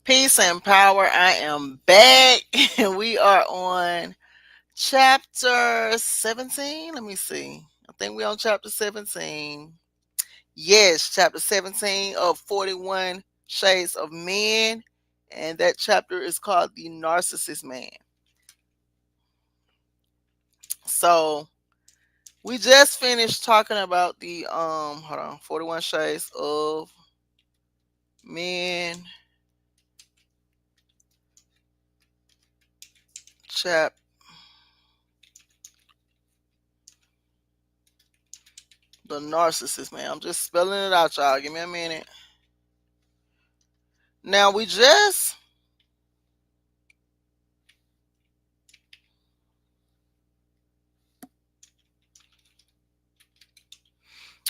Peace and power. I am back. And we are on chapter 17. Let me see. I think we're on chapter 17. Yes, chapter 17 of 41 Shades of Men. And that chapter is called The Narcissist Man. So we just finished talking about the 41 Shades of Men chap the narcissist man. I'm just spelling it out, y'all. Give me a minute. Now we just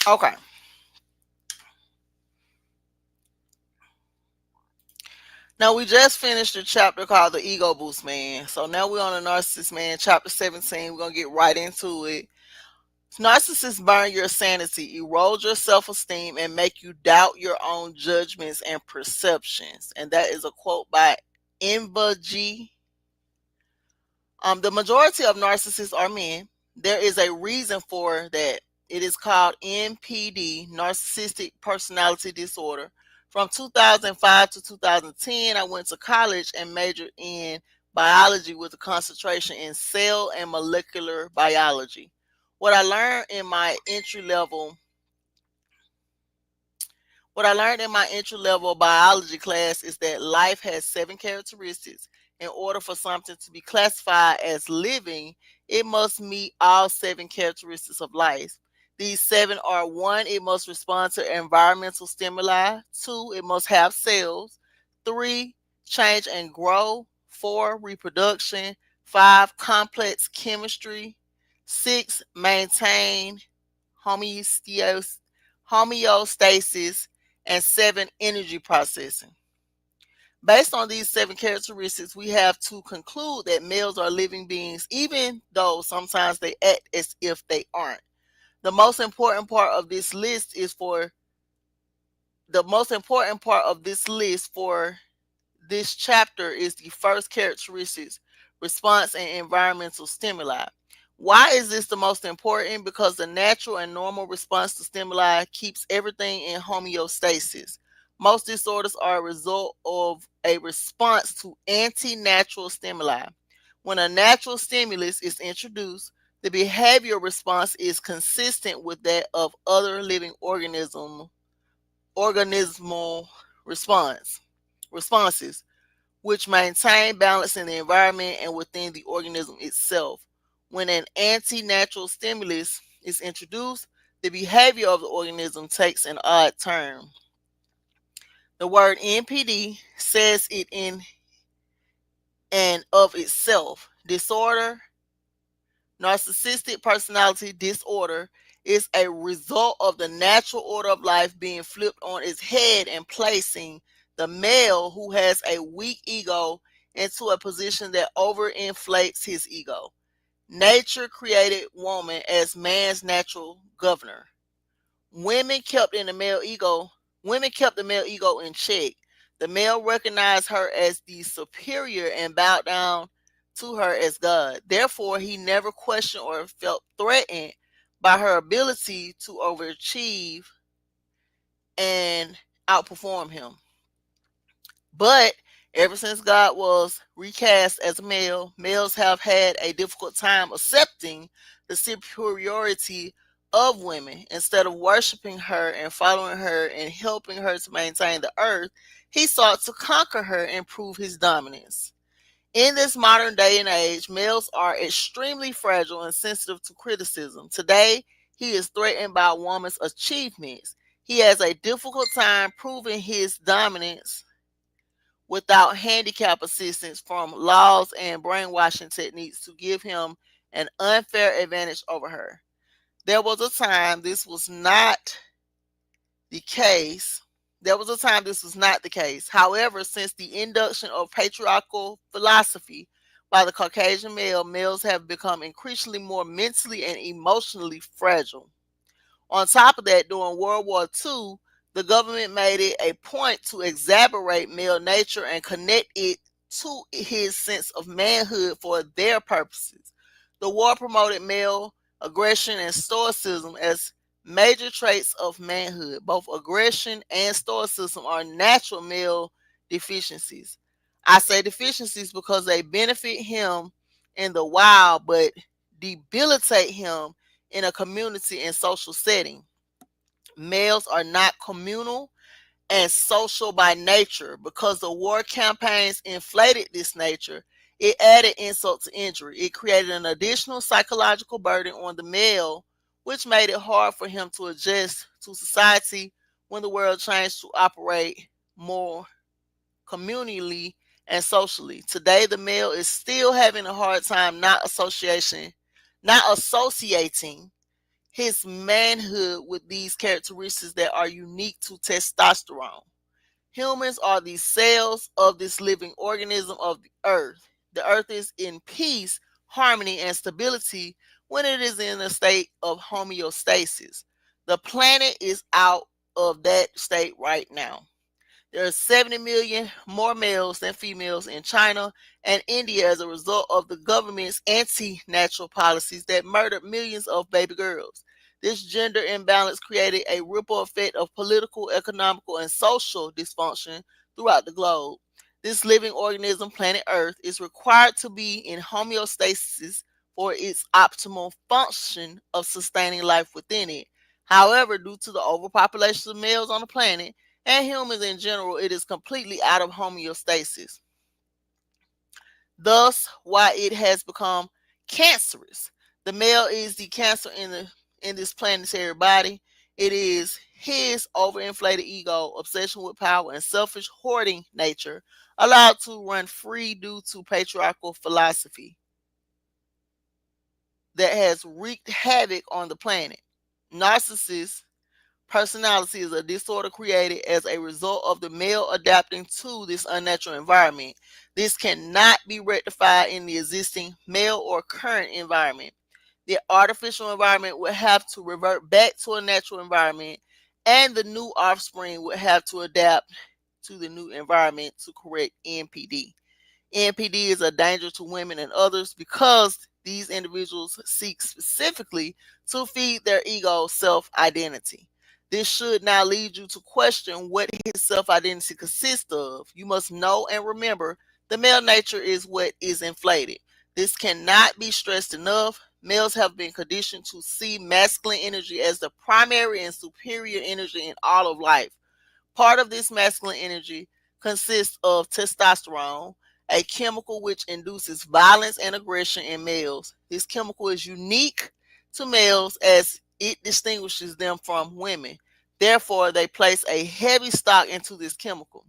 okay. Now we just finished the chapter called the Ego Boost Man. So now we're on the Narcissist Man, chapter 17. We're gonna get right into it. Narcissists burn your sanity, erode your self-esteem, and make you doubt your own judgments and perceptions. And that is a quote by Inba G. The majority of narcissists are men. There is a reason for that. It is called NPD, Narcissistic Personality Disorder. From 2005 to 2010, I went to college and majored in biology with a concentration in cell and molecular biology. What I learned in my entry level what I learned in my entry level biology class is that life has seven characteristics. In order for something to be classified as living, it must meet all seven characteristics of life. These seven are: one, it must respond to environmental stimuli; two, it must have cells; three, change and grow; four, reproduction; five, complex chemistry; six, maintain homeostasis; homeostasis; and seven, energy processing. Based on these seven characteristics, we have to conclude that males are living beings, even though sometimes they act as if they aren't. The most important part of this list is for the most important part of this list for this chapter is the first characteristics: response and environmental stimuli. Why is this the most important? Because the natural and normal response to stimuli keeps everything in homeostasis. Most disorders are a result of a response to anti natural stimuli. When a natural stimulus is introduced, the behavioral response is consistent with that of other living organismal responses, which maintain balance in the environment and within the organism itself. When an anti natural stimulus is introduced, the behavior of the organism takes an odd turn. The word NPD says it in and of itself. Disorder, narcissistic personality disorder, is a result of the natural order of life being flipped on its head and placing the male who has a weak ego into a position that overinflates his ego. Nature created woman as man's natural governor. Women kept in the male ego, Women kept the male ego in check. The male recognized her as the superior and bowed down to her as God. Therefore, he never questioned or felt threatened by her ability to overachieve and outperform him. But ever since God was recast as a male, males have had a difficult time accepting the superiority of women. Instead of worshiping her and following her and helping her to maintain the earth, he sought to conquer her and prove his dominance. In this modern day and age, males are extremely fragile and sensitive to criticism. Today, he is threatened by a woman's achievements. He has a difficult time proving his dominance without handicap assistance from laws and brainwashing techniques to give him an unfair advantage over her. There was a time this was not the case. There was a time this was not the case. However, since the induction of patriarchal philosophy by the Caucasian male, males have become increasingly more mentally and emotionally fragile. On top of that, during World War II, The government made it a point to exacerbate male nature and connect it to his sense of manhood for their purposes. The war promoted male aggression and stoicism as major traits of manhood. Both aggression and stoicism are natural male deficiencies. I say deficiencies because they benefit him in the wild but debilitate him in a community and social setting. Males are not communal and social by nature. Because the war campaigns inflated this nature, it added insult to injury. It created an additional psychological burden on the male, which made it hard for him to adjust to society when the world changed to operate more communally and socially. Today, the male is still having a hard time not associating his manhood with these characteristics that are unique to testosterone. Humans are the cells of this living organism of the earth. The earth is in peace, harmony, and stability when it is in a state of homeostasis. The planet is out of that state right now. There are 70 million more males than females in China and India as a result of the government's anti natural policies that murdered millions of baby girls. This gender imbalance created a ripple effect of political, economical, and social dysfunction throughout the globe. This living organism, planet Earth, is required to be in homeostasis for its optimal function of sustaining life within it. However, due to the overpopulation of males on the planet, and humans in general, it is completely out of homeostasis. Thus, why it has become cancerous. The male is the cancer in this planetary body. It is his overinflated ego, obsession with power, and selfish hoarding nature allowed to run free due to patriarchal philosophy that has wreaked havoc on the planet. Narcissists personality is a disorder created as a result of the male adapting to this unnatural environment. This cannot be rectified in the existing male or current environment. The artificial environment would have to revert back to a natural environment, and the new offspring would have to adapt to the new environment to correct NPD. NPD is a danger to women and others because these individuals seek specifically to feed their ego self identity. This should now lead you to question what his self identity consists of. You must know and remember the male nature is what is inflated. This cannot be stressed enough. Males have been conditioned to see masculine energy as the primary and superior energy in all of life. Part of this masculine energy consists of testosterone, a chemical which induces violence and aggression in males. This chemical is unique to males as it distinguishes them from women. Therefore, they place a heavy stock into this chemical.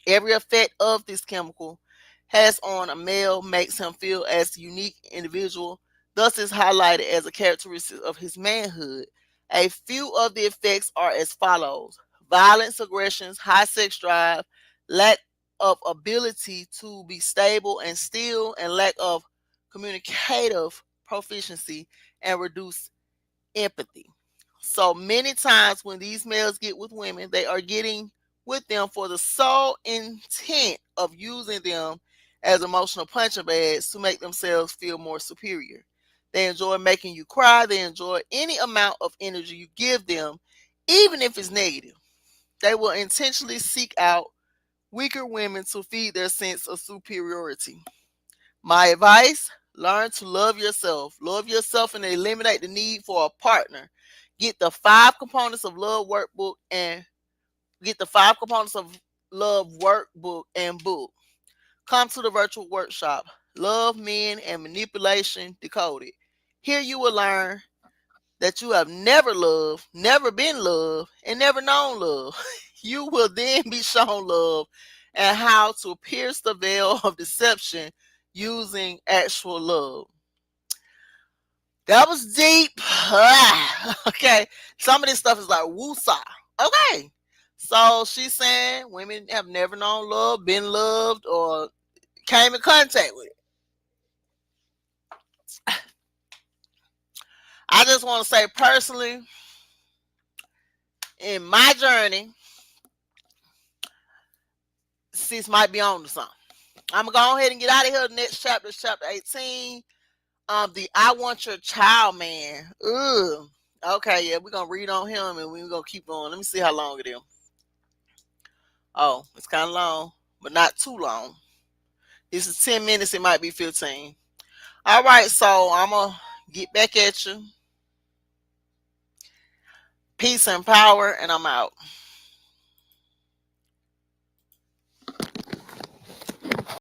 Every effect of this chemical has on a male makes him feel as a unique individual, thus is highlighted as a characteristic of his manhood. A few of the effects are as follows: violence, aggressions, high sex drive, lack of ability to be stable and still, and lack of communicative proficiency and reduced empathy. So many times when these males get with women, they are getting with them for the sole intent of using them as emotional punching bags to make themselves feel more superior. They enjoy making you cry. They enjoy any amount of energy you give them, even if it's negative. They will intentionally seek out weaker women to feed their sense of superiority. My advice: learn to love yourself. Love yourself and eliminate the need for a partner. Get the five components of love workbook and get the five components of love workbook and book. Come to the virtual workshop. Love, Men, and Manipulation Decoded. Here you will learn that you have never loved, never been loved, and never known love. You will then be shown love and how to pierce the veil of deception using actual love. That was deep. Okay. Some of this stuff is like woosah. Okay. So she's saying women have never known love, been loved, or came in contact with it. I just want to say personally, In my journey, sis might be on to something. I'm gonna go ahead and get out of here. The next chapter is chapter 18. The I Want Your Child man. Ugh. Okay, yeah, we're gonna read on him and we're gonna keep going. Let me see how long it is. Oh, it's kind of long, but not too long. This is 10 minutes, it might be 15. All right, so I'm gonna get back at you. Peace and power, and I'm out.